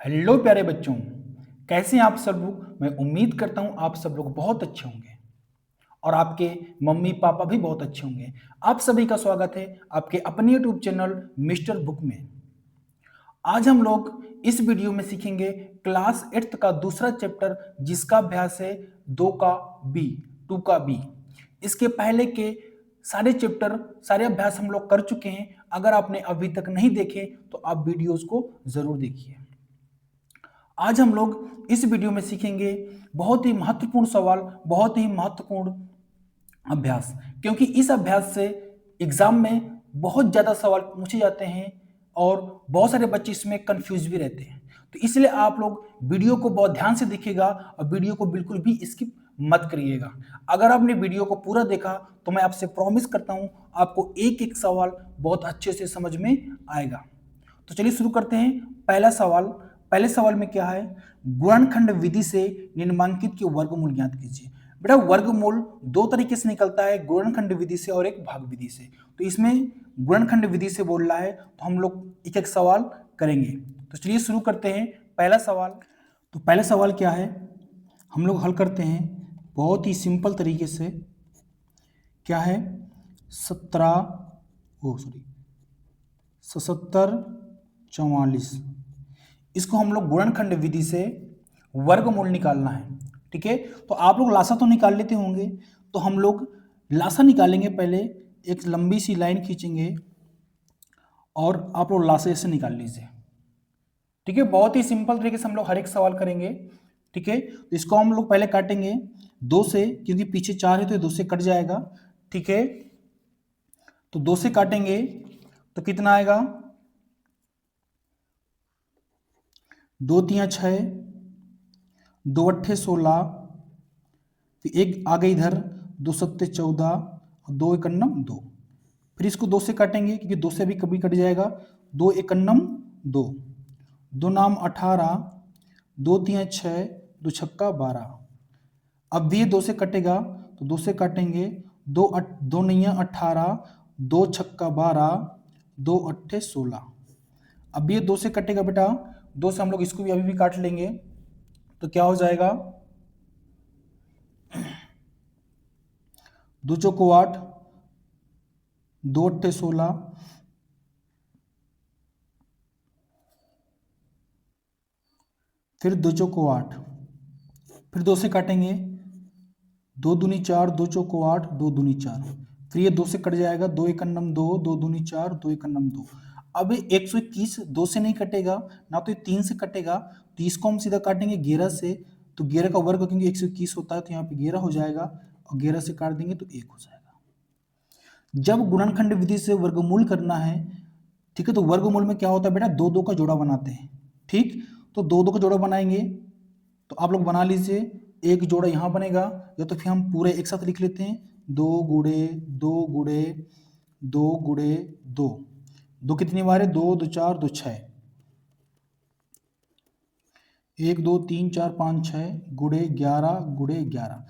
Hello प्यारे बच्चों, कैसे हैं आप सब लोग। मैं उम्मीद करता हूं आप सब लोग बहुत अच्छे होंगे और आपके मम्मी पापा भी बहुत अच्छे होंगे। आप सभी का स्वागत है आपके अपने यूट्यूब चैनल मिस्टर बुक में। आज हम लोग इस वीडियो में सीखेंगे क्लास 8th का दूसरा चैप्टर, जिसका अभ्यास है 2 का बी, 2 का बी। इसके पहले के सारे चैप्टर, सारे अभ्यास हम लोग कर चुके हैं। अगर आपने अभी तक नहीं देखे तो आप वीडियोस को जरूर देखिए। आज हम लोग इस वीडियो में सीखेंगे बहुत ही महत्वपूर्ण सवाल, बहुत ही महत्वपूर्ण अभ्यास, क्योंकि इस अभ्यास से एग्जाम में बहुत ज़्यादा सवाल पूछे जाते हैं और बहुत सारे बच्चे इसमें कंफ्यूज भी रहते हैं। तो इसलिए आप लोग वीडियो को बहुत ध्यान से देखिएगा और वीडियो को बिल्कुल भी स्किप मत करिएगा। अगर आपने वीडियो को पूरा देखा तो मैं आपसे प्रॉमिस करता हूं आपको एक एक सवाल बहुत अच्छे से समझ में आएगा। तो चलिए शुरू करते हैं। पहला सवाल, पहले सवाल में क्या है, गुणनखंड विधि से निम्नांकित के वर्गमूल ज्ञात कीजिए। बेटा वर्गमूल दो तरीके से निकलता है, गुणनखंड विधि से और एक भाग विधि से। तो इसमें गुणनखंड विधि से बोल रहा है तो हम लोग एक एक सवाल करेंगे। तो चलिए शुरू करते हैं। पहला सवाल, तो पहला सवाल क्या है, हम लोग हल करते हैं बहुत ही सिंपल तरीके से। क्या है, 77 44, इसको हम लोग गुणनखंड विधि से वर्गमूल निकालना है। ठीक है, तो आप लोग लासा तो निकाल लेते होंगे, तो हम लोग लासा निकालेंगे। पहले एक लंबी सी लाइन खींचेंगे और आप लोग लासा ऐसे निकाल लीजिए। ठीक है, बहुत ही सिंपल तरीके से हम लोग हर एक सवाल करेंगे। ठीक है, तो इसको हम लोग पहले काटेंगे 2 से, क्योंकि पीछे 4 है तो 2 से कट जाएगा। ठीक है, तो 2 से काटेंगे तो कितना आएगा, 2 तिया 6, 2 अट्ठे 16, फिर एक आगे इधर 2 सत्ते 14 और 2 एकन्नम 2। फिर इसको 2 से काटेंगे क्योंकि 2 से भी कभी कट जाएगा। 2 एकन्नम 2, 2 नाम 18, 2 तिया 6, 2 छक्का 12। अब भी ये 2 से कटेगा तो 2 से काटेंगे, 2 नैया 18, 2 छक्का 12, 2 अट्ठे 16। अब ये 2 से कटेगा बेटा, 2 से हम लोग इसको भी अभी भी काट लेंगे तो क्या हो जाएगा, 2 चौको 8, 2 अट्ठे 16, फिर 2 चौको 8, फिर 2 से काटेंगे, 2 दूनी 4, 2 चौको 8, 2 दूनी 4। फिर ये 2 से कट जाएगा, 2 एकन्नम 2, 2 दूनी 4, 2 एकन्नम 2। अब 121 2 से नहीं कटेगा ना, तो ये 3 से कटेगा, तो इसको हम सीधा काटेंगे 11 से। तो 11 का वर्ग क्योंकि 121 होता है तो यहाँ पे 11 हो जाएगा और 11 से काट देंगे तो 1 हो जाएगा। जब गुणनखंड विधि से वर्गमूल करना है, ठीक है, तो वर्गमूल में क्या होता है बेटा, 2 2 का जोड़ा बनाते हैं। ठीक, तो 2 2 का जोड़ा बनाएंगे तो आप लोग बना लीजिए। एक जोड़ा यहाँ बनेगा, या तो फिर हम पूरे एक साथ लिख लेते हैं, 2 गुड़े 2 गुड़े 2 गुड़े 2। 2 कितनी बार है, 2 2 4 2 6, 1 2 3 4 5 6 गुड़े 11 गुड़े 11।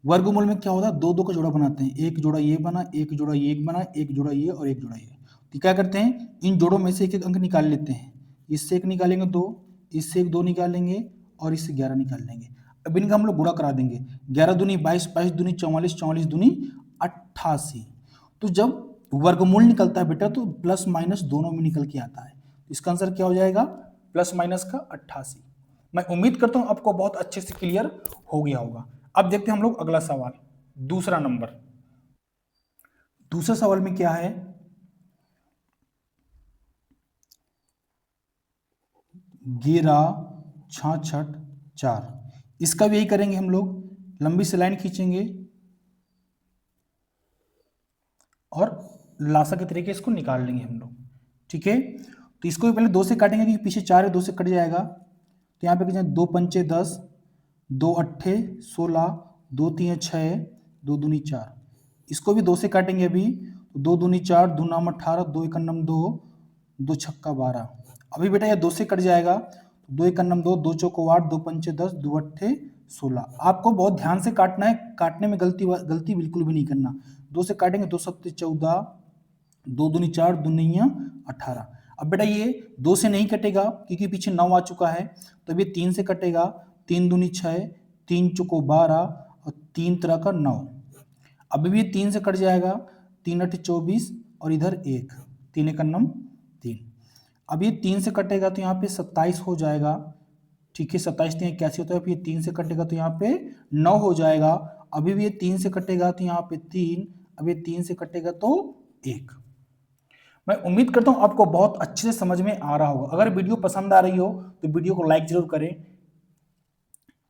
वर्गमूल में क्या होता है, 2 2 का जोड़ा बनाते हैं। एक जोड़ा ये बना, एक जोड़ा ये बना, एक जोड़ा ये और एक जोड़ा ये। तो क्या करते हैं, इन जोड़ों में से एक एक अंक निकाल लेते हैं। इससे एक निकालेंगे 2, इससे एक 2 निकालेंगे और इससे 11 निकाल लेंगे। अब इनका हम लोग गुणा करा देंगे, 11 दूनी 22, 22 दूनी 44, 44 दूनी 88। तो जब वर्गमूल निकलता है बेटा तो प्लस माइनस दोनों में निकल के आता है। इसका आंसर क्या हो जाएगा, प्लस माइनस का 88। मैं उम्मीद करता हूं आपको बहुत अच्छे से क्लियर हो गया होगा। अब देखते हैं हम लोग अगला सवाल, दूसरा नंबर। दूसरे सवाल में क्या है, 11 66 4। इसका भी यही करेंगे हम लोग, लंबी सी लाइन खींचेंगे और लासा के तरीके इसको निकाल लेंगे हम लोग। ठीक है, तो इसको भी पहले 2 से काटेंगे क्योंकि पीछे 4 है, 2 से कट जाएगा। तो यहाँ पे कितना, 2 पंचे 10, 2 अट्ठे 16, 2 तिया 6, 2 दूनी 4। इसको भी 2 से काटेंगे अभी, तो 2 दूनी 4, 2 नाम 18, 2 एकन्नम 2, 2 छक्का 12। अभी बेटा ये 2 से कट जाएगा, 2 एकन्नम 2, 2 चौको 8, 2 पंचे 10, 2 अट्ठे 16। आपको बहुत ध्यान से काटना है, काटने में गलती बिल्कुल भी नहीं करना। 2 से काटेंगे, 2 सत्ते 14, 2 दूनी 4, 2 नैया 18। अब बेटा ये 2 से नहीं कटेगा क्योंकि पीछे 9 आ चुका है, तो अब ये 3 से कटेगा, 3 दूनी 6, 3 चौको 12 और 3 तरह का 9। अब भी ये 3 से कट जाएगा, 3 8 24 और इधर 1, 3 1 9 3। अब ये 3 से कटेगा तो यहाँ पे 27 हो जाएगा, ठीक है, 27 3 81 होता है, फिर 3 से कटेगा तो यहाँ पे 9 हो जाएगा। अभी भी ये 3 से कटेगा तो यहाँ पे 3, अब ये 3 से कटेगा तो 1। मैं उम्मीद करता हूँ आपको बहुत अच्छे से समझ में आ रहा होगा। अगर वीडियो पसंद आ रही हो तो वीडियो को लाइक जरूर करें।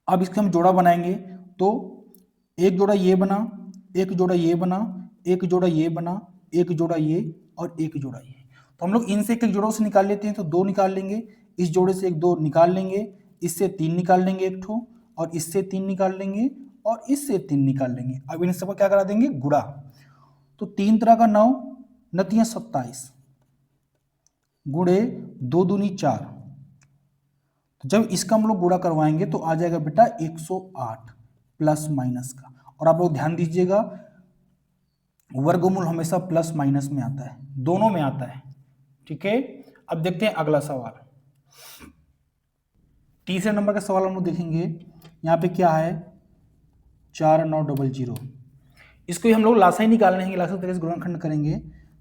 अब इसके हम जोड़ा बनाएंगे, तो एक जोड़ा ये बना, एक जोड़ा ये बना, एक जोड़ा ये बना, एक जोड़ा ये और एक जोड़ा ये। तो हम लोग इनसे एक एक जोड़ों से निकाल लेते हैं, तो 2 निकाल लेंगे, इस जोड़े से 1 2 निकाल लेंगे, इससे 3 निकाल लेंगे एक ठो, और इससे 3 निकाल लेंगे, और इससे 3 निकाल लेंगे। अब इन सबको क्या करा देंगे, गुड़ा। तो 3 तरह का 9 नतिया 27 गुड़े 2 दूनी 4। तो जब इसका हम लोग गुणा करवाएंगे तो आ जाएगा बेटा 108 प्लस माइनस का। और आप लोग ध्यान दीजिएगा, वर्गमूल हमेशा प्लस माइनस में आता है, दोनों में आता है, ठीक है। अब देखते हैं अगला सवाल। तीसरे नंबर का सवाल हम लोग देखेंगे। यहाँ पे क्या है, 4900। इसको ही हम लोग लासाई निकालने हैं, लासाई तरीके से गुणनखंड करेंगे।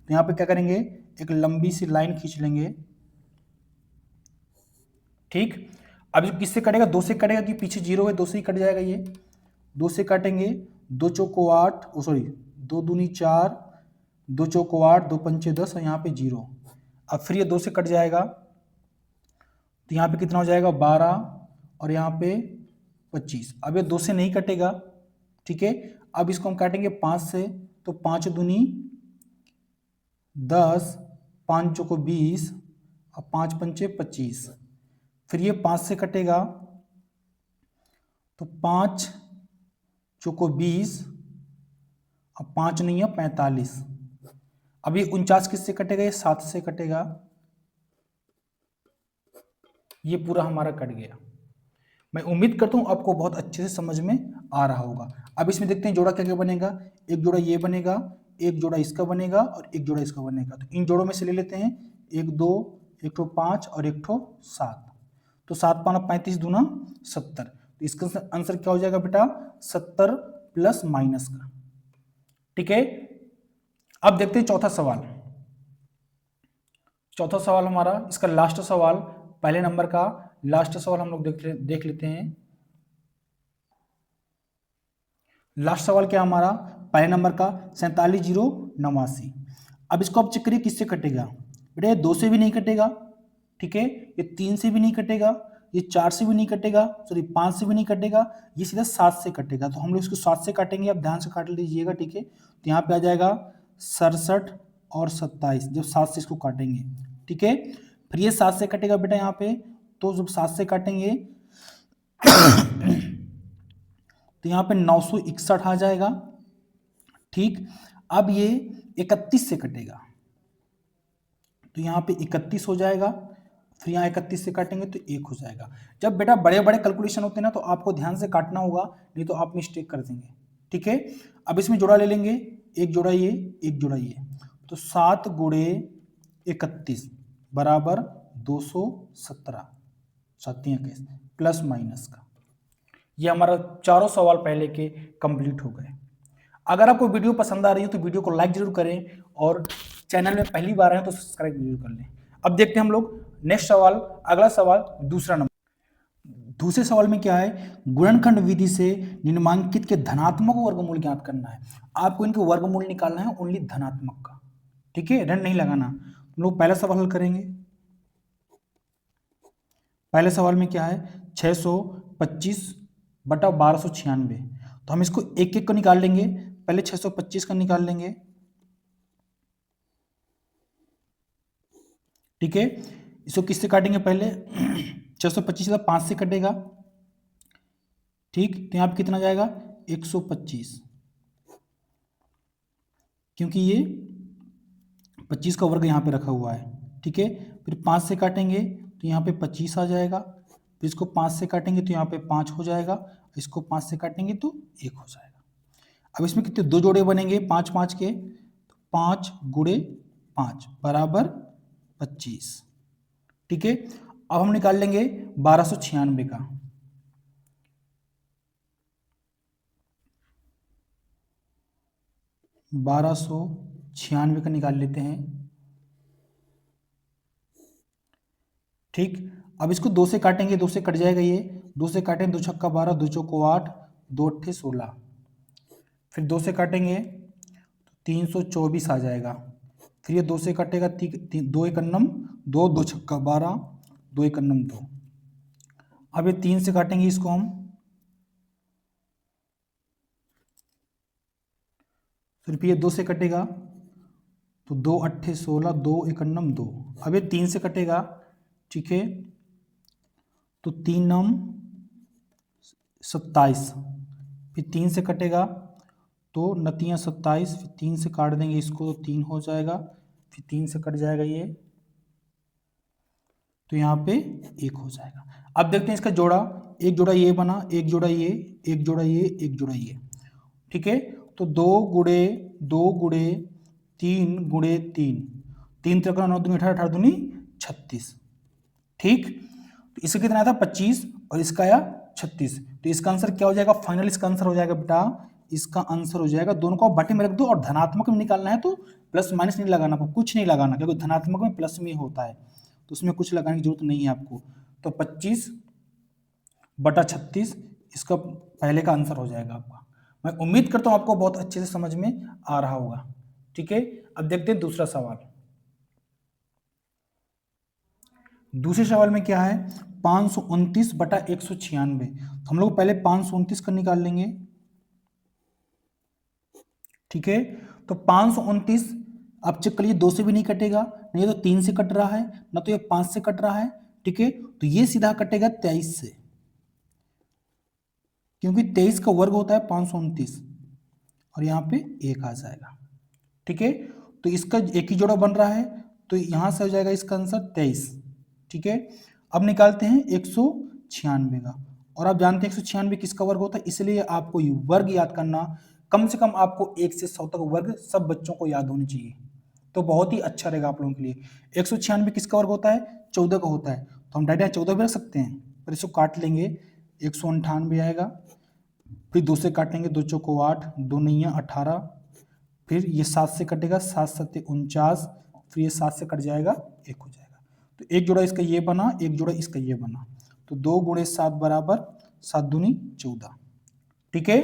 तो यहाँ पे क्या करेंगे, एक लंबी सी लाइन खींच लेंगे, ठीक। अब जो किससे कटेगा, 2 से कटेगा क्योंकि पीछे 0 है, 2 से ही कट जाएगा ये। 2 से काटेंगे, 2 चौको 8, 2 दूनी 4, 2 चौको 8, 2 पंचे 10 और यहाँ पे 0। अब फिर ये 2 से कट जाएगा तो यहाँ पे कितना हो जाएगा, 12 और यहाँ पे 25। अब ये 2 से नहीं कटेगा, ठीक है। अब इसको हम काटेंगे 5 से, तो 5 दूनी 10, 5 चौको 20 और 5 पंचे 25। फिर ये 5 से कटेगा तो 5 चौको 20 और 5 नहीं है 45। अब ये 49 किससे कटेगा, ये 7 से कटेगा, ये पूरा हमारा कट गया। मैं उम्मीद करता हूं आपको बहुत अच्छे से समझ में आ रहा होगा। अब इसमें देखते हैं जोड़ा क्या क्या बनेगा। एक जोड़ा ये बनेगा, एक जोड़ा इसका बनेगा और एक जोड़ा इसका बनेगा। तो इन जोड़ों में से ले लेते हैं, 1 2, 1 ठो 5 और 1 ठो 7। तो 7 5 35 दूना 70। तो इसका आंसर क्या हो जाएगा बेटा, 70 प्लस माइनस का, ठीक है। अब देखते हैं चौथा सवाल। चौथा सवाल हमारा, इसका लास्ट सवाल, पहले नंबर का लास्ट सवाल हम लोग देख लेते हैं। लास्ट सवाल क्या हमारा, पहले नंबर का 47,089। अब इसको आप चेक करिए किससे कटेगा। बेटा ये 2 से भी नहीं कटेगा, ठीक है, ये 3 से भी नहीं कटेगा, ये 4 से भी नहीं कटेगा, सॉरी 5 से भी नहीं कटेगा, ये सीधा 7 से कटेगा। तो हम लोग इसको 7 से काटेंगे, आप ध्यान से काट लीजिएगा, ठीक है। तो यहाँ पे आ जाएगा 67 और 27, जब 7 से इसको काटेंगे, ठीक है। फिर ये 7 से कटेगा बेटा यहाँ पे, तो जब 7 से काटेंगे तो यहाँ पे 961 आ जाएगा, ठीक। अब ये 31 से कटेगा तो यहाँ पे 31 हो जाएगा, फिर यहाँ 31 से काटेंगे तो 1 हो जाएगा। जब बेटा बड़े बड़े कैलकुलेशन होते हैं ना, तो आपको ध्यान से काटना होगा, नहीं तो आप मिस्टेक कर देंगे, ठीक है। अब इसमें जोड़ा ले लेंगे, एक जोड़ा ये, एक जोड़ा ये, तो 7 गुणे 31 बराबर 217, 7 21 प्लस माइनस का। ये हमारा चारों सवाल पहले के कंप्लीट हो गए। अगर आपको वीडियो पसंद आ रही है तो वीडियो को लाइक जरूर करें, और चैनल में पहली बार आए तो सब्सक्राइब जरूर कर लें। अब देखते हैं हम लोग नेक्स्ट सवाल, अगला सवाल, दूसरा नंबर। दूसरे सवाल में क्या है, गुणनखंड विधि से निम्नांकित के धनात्मक वर्गमूल ज्ञात करना है। आपको इनके वर्गमूल निकालना है ओनली धनात्मक का, ठीक है, ऋण नहीं लगाना। हम लोग पहला सवाल हल करेंगे। पहले सवाल में क्या है, 625 बटा 1296। तो हम इसको एक एक को निकाल लेंगे। पहले 625 का निकाल लेंगे, ठीक है। इसको किससे काटेंगे, पहले 625 का 5 से कटेगा, ठीक। तो यहाँ पे कितना जाएगा, 125, क्योंकि ये 25 का वर्ग यहाँ पे रखा हुआ है, ठीक है। फिर 5 से काटेंगे तो यहाँ पे 25 आ जाएगा, फिर इसको 5 से काटेंगे तो यहाँ पे 5 हो जाएगा, इसको 5 से काटेंगे तो 1 हो जाएगा। अब इसमें कितने, 2 जोड़े बनेंगे 5 5 के, तो 5 गुणे 5 बराबर 25। ठीक है, अब हम निकाल लेंगे 1296 का। 1296 का निकाल लेते हैं। ठीक, अब इसको 2 से काटेंगे, 2 से कट जाएगा ये, 2 से काटेंगे, 2 छक्का 12, 2 चौको 8, 2 अट्ठे 16, फिर 2 से काटेंगे तो 324 आ जाएगा। फिर ये 2 से कटेगा, 2 एक अन्नम 2, 2 छक्का 12, 2 एक अन्नम 2। अब ये 3 से काटेंगे इसको हम, फिर ये 2 से कटेगा तो 2 अट्ठे 16, 2 एक अन्नम 2। अब ये 3 से कटेगा, ठीक है, तो 3 नम 27, फिर 3 से कटेगा तो नतियाँ 27, फिर 3 से काट देंगे इसको तो 3 हो जाएगा, फिर 3 से कट जाएगा ये, तो यहाँ पे 1 हो जाएगा। अब देखते हैं इसका जोड़ा, एक जोड़ा ये बना, एक जोड़ा ये, एक जोड़ा ये, एक जोड़ा ये। ठीक है, तो 2 गुणे 2 गुणे 3 गुणे 3, 3 त्रिकोण 9 दूनी 18, 18 दूनी 36। ठीक, तो इसका कितना था 25 और इसका आया 36, तो इसका आंसर क्या हो जाएगा, फाइनल इसका आंसर हो जाएगा बेटा, इसका आंसर हो जाएगा, दोनों को बटे में रख दो, और धनात्मक में निकालना है तो प्लस माइनस नहीं लगाना, कुछ नहीं लगाना, क्योंकि धनात्मक में प्लस में होता है, तो उसमें कुछ लगाने की जरूरत नहीं है आपको। तो 25/36 इसका पहले का आंसर हो जाएगा आपका। मैं उम्मीद करता हूं आपको बहुत अच्छे से समझ में आ रहा होगा। ठीक है, अब देखते हैं दूसरा सवाल। दूसरे सवाल में क्या है, 529/196। हम लोग पहले 529 का निकाल लेंगे। ठीक है, तो 529 आप चेक करिए, 2 से भी नहीं कटेगा, नहीं तो 3 से कट रहा है, ना तो ये 5 से कट रहा है। ठीक है, तो ये सीधा कटेगा 23 से, क्योंकि 23 का वर्ग होता है 529, और यहाँ पे 1 आ जाएगा। ठीक है, तो इसका एक ही जोड़ा बन रहा है, तो यहां से हो जाएगा इसका आंसर 23। ठीक है, अब निकालते हैं 196 का, और आप जानते हैं 196 किसका वर्ग होता है, इसलिए आपको वर्ग याद करना, कम से कम आपको 1 से 100 तक वर्ग सब बच्चों को याद होनी चाहिए, तो बहुत ही अच्छा रहेगा आप लोगों के लिए। 196 किसका वर्ग होता है, 14 का होता है, तो हम डायरेक्ट 14 भी रख सकते हैं, पर इसको काट लेंगे, 198 आएगा, फिर 2 से काटेंगे, 2 चौको 8, 2 नैया 18, फिर ये 7 से कटेगा, 7 7 49, फिर ये 7 से कट जाएगा, 1 हो जाएगा। तो एक जोड़ा इसका ये बना, एक जोड़ा इसका ये बना, तो 2 गुणे 7 बराबर 7 दूनी 14। ठीक है,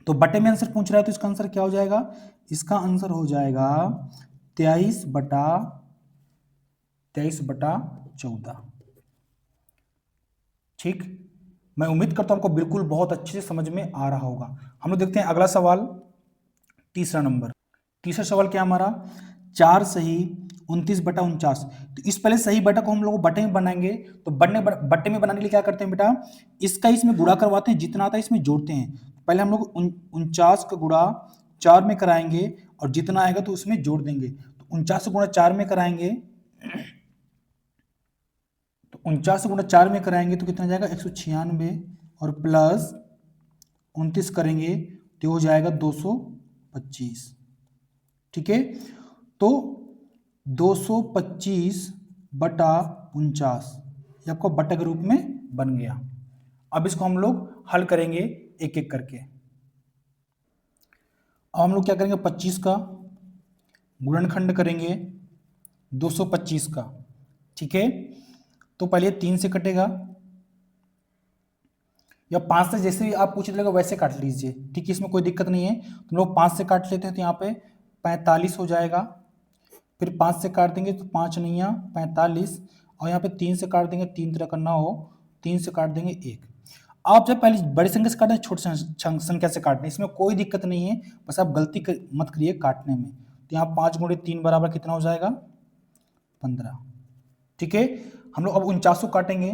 तो बटे में आंसर पूछ रहा है, तो इसका आंसर क्या हो जाएगा, इसका आंसर हो जाएगा 23/14। ठीक, मैं उम्मीद करता हूं आपको बिल्कुल बहुत अच्छे से समझ में आ रहा होगा। हम लोग देखते हैं अगला सवाल, तीसरा नंबर। तीसरा सवाल क्या हमारा, 4 सही 29/49। तो इस पहले सही बटा को हम लोग बटे में बनाएंगे, तो बटे में बनाने के लिए क्या करते हैं बेटा, इसका इसमें गुणा करवाते हैं, जितना आता है इसमें जोड़ते हैं। पहले हम लोग 49 का गुणा 4 में कराएंगे, और जितना आएगा तो उसमें जोड़ देंगे, तो 49 से गुणा 4 में कराएंगे, तो 49 से गुणा 4 में कराएंगे तो कितना जाएगा 196, और प्लस 29 करेंगे तो हो जाएगा 225। ठीक है, तो 225/49 ये आपको बटा के रूप में बन गया। अब इसको हम लोग हल करेंगे एक एक करके। अब हम लोग क्या करेंगे, 25 का गुणनखंड करेंगे 225 का। ठीक है, तो पहले 3 से कटेगा, या 5 से, जैसे भी आप पूछ लेगा वैसे काट लीजिए। ठीक है, इसमें कोई दिक्कत नहीं है, तो हम लोग 5 से काट लेते हैं, तो यहाँ पे 45 हो जाएगा, फिर 5 से काट देंगे तो 5 नैया 45, और यहाँ पे 3 से काट देंगे, 3 तरह का 9, 3 से काट देंगे 1। आप जब पहले बड़ी संख्या से काटें, छोटी संख्या से काटने, इसमें कोई दिक्कत नहीं है, बस आप गलती मत करिए काटने में। तो यहाँ 5 गुणे 3 बराबर कितना हो जाएगा 15। ठीक है, हम लोग अब 49 काटेंगे,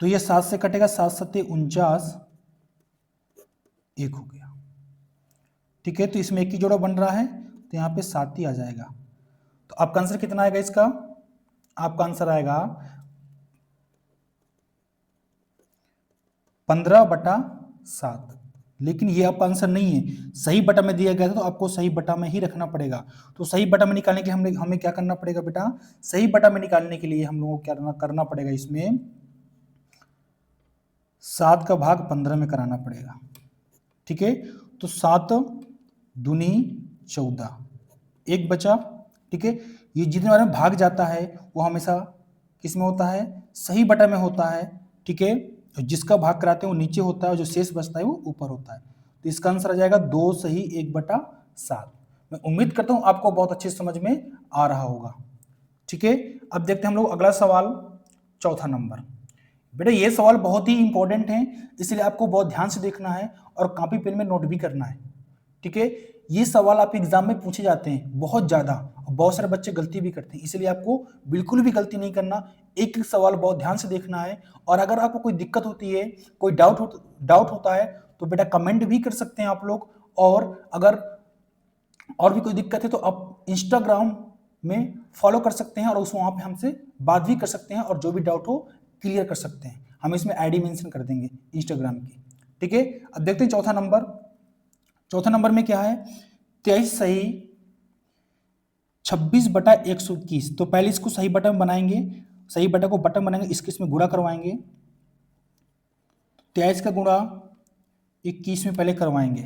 तो ये 7 से कटेगा, 7 7 49, 1 हो गया। ठीक है, तो इसमें एक ही जोड़ा बन रहा है, तो यहाँ पे 7 ही आ जाएगा। तो आपका आंसर कितना आएगा इसका, आपका आंसर आएगा 15/7। लेकिन ये आपका आंसर नहीं है, सही बटा में दिया गया था तो आपको सही बटा में ही रखना पड़ेगा। तो सही बटा में निकालने के लिए हमें क्या करना पड़ेगा बेटा, सही बटा में निकालने के लिए हम लोगों को क्या करना पड़ेगा, इसमें 7 का भाग 15 में कराना पड़ेगा। ठीक है, तो 7 दूनी 14, एक बचा। ठीक है, ये जितने बार में भाग जाता है वो हमेशा किस में होता है, सही बटा में होता है। ठीक है, जिसका भाग कराते हैं वो नीचे होता है और जो शेष बचता है वो ऊपर होता है। तो इसका आंसर आ जाएगा 2 सही 1/7। मैं उम्मीद करता हूं आपको बहुत अच्छे समझ में आ रहा होगा। ठीक है, अब देखते हैं हम लोग अगला सवाल, चौथा नंबर। बेटा ये सवाल बहुत ही इंपॉर्टेंट है, इसलिए आपको बहुत ध्यान से देखना है और कॉपी पेन में नोट भी करना है। ठीक है, ये सवाल आपके एग्जाम में पूछे जाते हैं बहुत ज्यादा, और बहुत सारे बच्चे गलती भी करते हैं, इसलिए आपको बिल्कुल भी गलती नहीं करना, एक एक सवाल बहुत ध्यान से देखना है। और अगर आपको कोई दिक्कत होती है, कोई डाउट होता है तो बेटा कमेंट भी कर सकते हैं आप लोग। और अगर और भी कोई दिक्कत है तो आप इंस्टाग्राम में फॉलो कर सकते हैं और उस वहां पे हमसे बात भी कर सकते हैं, और जो भी डाउट हो क्लियर कर सकते हैं। हम इसमें आईडी मेंशन कर देंगे इंस्टाग्राम की। ठीक है, अब देखते हैं चौथा नंबर। चौथा नंबर में क्या है, 23 सही 26/121। तो पहले इसको सही बटा में बनाएंगे, सही बटा को बटन बनाएंगे, इसमें गुणा करवाएंगे। 23 का गुणा 21 में पहले करवाएंगे।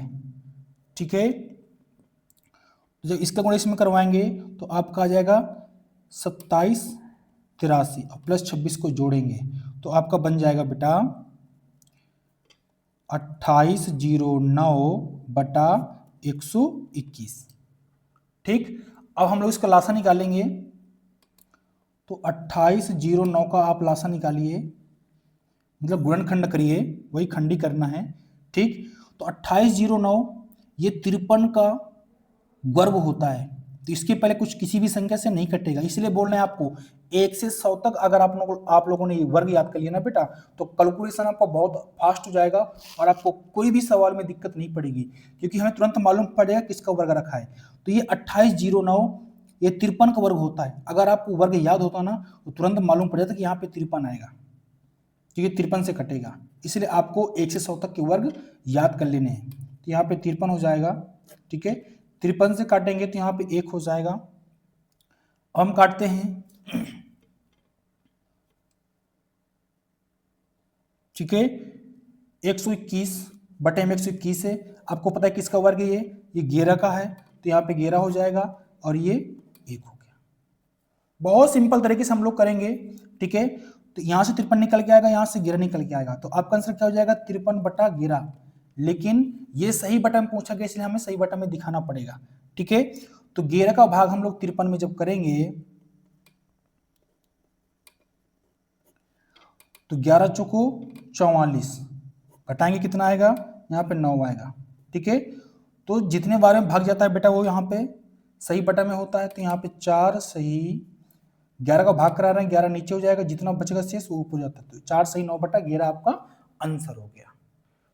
ठीक है, जब इसका गुणा इसमें करवाएंगे तो आपका आ जाएगा 2783 और प्लस 26 को जोड़ेंगे तो आपका बन जाएगा बेटा 2809/121। ठीक, अब हम लोग इसका लासा निकालेंगे। तो 2809 का आप लासा निकालिए, मतलब गुणनखंड करिए, वही खंडी करना है। ठीक, तो 2809 ये 53 का वर्ग होता है, तो इसके पहले कुछ किसी भी संख्या से नहीं कटेगा, इसलिए बोल रहे हैं आपको 1 से 100 तक अगर आप लोगों ने ये वर्ग याद कर लिया ना बेटा, तो कैलकुलेशन आपका बहुत फास्ट हो जाएगा और आपको कोई भी सवाल में दिक्कत नहीं पड़ेगी, क्योंकि हमें तुरंत मालूम पड़ेगा किसका वर्ग रखा है। तो ये 2809 ये 53 का वर्ग होता है। अगर आपको वर्ग याद होता ना तो तुरंत मालूम पड़ जाता कि यहाँ पे 53 आएगा, क्योंकि 53 से कटेगा, इसलिए आपको 1 से 100 तक के वर्ग याद कर लेने हैं। तो यहाँ पे 53 हो जाएगा। ठीक है, 53 से काटेंगे तो यहाँ पे 1 हो जाएगा। अब हम काटते हैं। ठीक है, 121/121 है, आपको पता है किसका वर्ग है, ये 11 का है, तो यहाँ पे 11 हो जाएगा और ये 1 हो गया। बहुत सिंपल तरीके से हम लोग करेंगे। ठीक है, तो यहां से 53 निकल के आएगा, यहां से 11 निकल के आएगा, तो आपका आंसर क्या हो जाएगा 53/11। लेकिन ये सही बटा में पूछा गया, इसलिए हमें सही बटा में दिखाना पड़ेगा। ठीक है, तो 11 का भाग हम लोग 53 में जब करेंगे तो 11 चौको 44, घटाएंगे कितना आएगा, यहाँ पे 9 आएगा। ठीक है, तो जितने बार में भाग जाता है बेटा वो यहाँ पे सही बटा में होता है, तो यहाँ पे 4 सही 11 का भाग करा रहे हैं, 11 नीचे हो जाएगा, जितना बचेगा शेष वो ऊपर हो जाता है, तो 4 सही 9/11 आपका आंसर हो गया।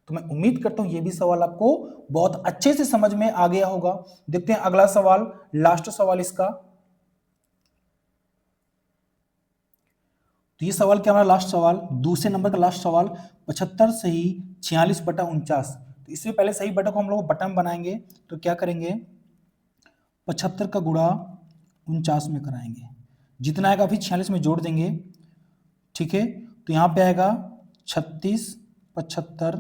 तो मैं उम्मीद करता हूं ये भी सवाल आपको बहुत अच्छे से समझ में आ गया होगा। देखते हैं अगला सवाल, लास्ट सवाल इसका। तो ये सवाल क्या हमारा लास्ट सवाल, दूसरे नंबर का लास्ट सवाल, 75 सही 46/49। तो इससे पहले सही बटा को हम लोग बटन बनाएंगे, तो क्या करेंगे 75 का गुणा 49 में कराएंगे, जितना आएगा फिर 46 में जोड़ देंगे। ठीक है, तो यहाँ पे आएगा 36 75,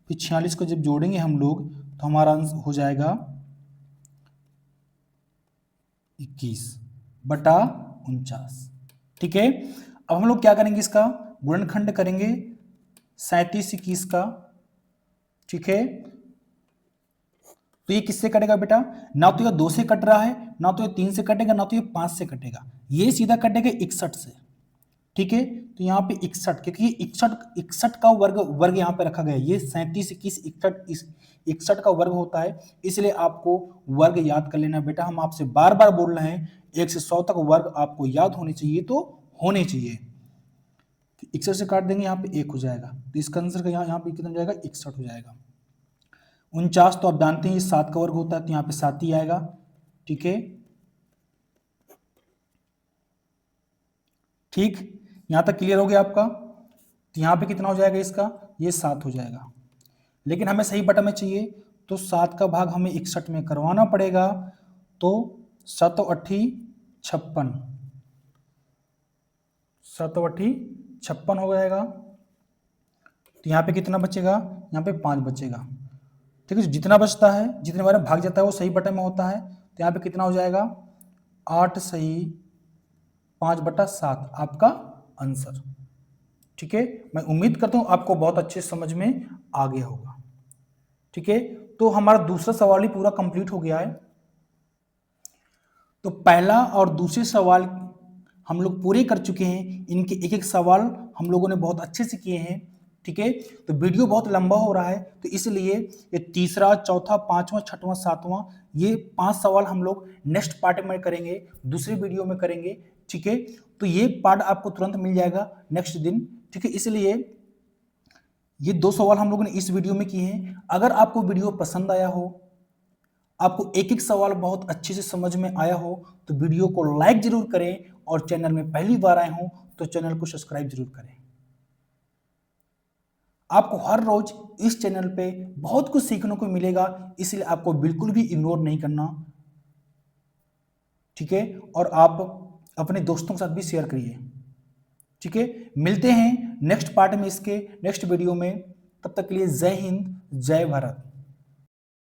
फिर 46 को जब जोड़ेंगे हम लोग तो हमारा आंसर हो जाएगा 21/49। ठीक है, अब हम लोग क्या करेंगे, इसका गुणनखंड करेंगे 37 21 का। ठीक है, तो ये किससे कटेगा बेटा, ना तो ये 2 से कट रहा है, ना तो ये 3 से कटेगा, ना तो ये 5 से कटेगा, ये सीधा कटेगा 61 से। ठीक है, तो यहाँ पे 61, क्योंकि 61 का वर्ग यहाँ पे रखा गया है, ये 37 21 61 का वर्ग होता है, इसलिए आपको वर्ग याद कर लेना बेटा। हम आपसे बार बार बोल रहे हैं 1 से 100 तक वर्ग आपको याद होने चाहिए, तो होने चाहिए। 61 से काट देंगे, यहाँ पे 1 हो जाएगा, तो इसका आंसर यहाँ पे कितना हो जाएगा 61 हो जाएगा। 49 तो आप जानते हैं ये 7 का वर्ग होता है, तो यहाँ पे 7 ही आएगा। ठीक है, ठीक, यहां तक क्लियर हो गया आपका। तो यहां पे कितना हो जाएगा इसका, ये 7 हो जाएगा। लेकिन हमें सही बटा में चाहिए, तो 7 का भाग हमें 61 में करवाना पड़ेगा। तो 7 8 56, 7 8 56 हो जाएगा। तो यहाँ पे कितना बचेगा, यहाँ पे 5 बचेगा। ठीक है, जितना बचता है, जितने बार में भाग जाता है वो सही बटे में होता है। तो यहाँ पे कितना हो जाएगा, 8 सही 5/7 आपका आंसर। ठीक है, मैं उम्मीद करता हूँ आपको बहुत अच्छे समझ में आ गया होगा। ठीक है, तो हमारा दूसरा सवाल ही पूरा कंप्लीट हो गया है। तो पहला और दूसरे सवाल हम लोग पूरे कर चुके हैं। इनके एक एक सवाल हम लोगों ने बहुत अच्छे से किए हैं। ठीक है, तो वीडियो बहुत लंबा हो रहा है, तो इसलिए ये तीसरा, चौथा, पांचवा, छठवां, सातवां, ये 5 सवाल हम लोग नेक्स्ट पार्ट में करेंगे, दूसरे वीडियो में करेंगे। ठीक है, तो ये पार्ट आपको तुरंत मिल जाएगा नेक्स्ट दिन। ठीक है, इसलिए ये 2 सवाल हम लोगों ने इस वीडियो में किए हैं। अगर आपको वीडियो पसंद आया हो, आपको एक एक सवाल बहुत अच्छे से समझ में आया हो, तो वीडियो को लाइक जरूर करें, और चैनल में पहली बार आए हो तो चैनल को सब्सक्राइब जरूर करें। आपको हर रोज इस चैनल पे बहुत कुछ सीखने को मिलेगा, इसलिए आपको बिल्कुल भी इग्नोर नहीं करना। ठीक है, और आप अपने दोस्तों के साथ भी शेयर करिए। ठीक है, मिलते हैं नेक्स्ट पार्ट में, इसके नेक्स्ट वीडियो में। तब तक के लिए जय हिंद, जय भारत।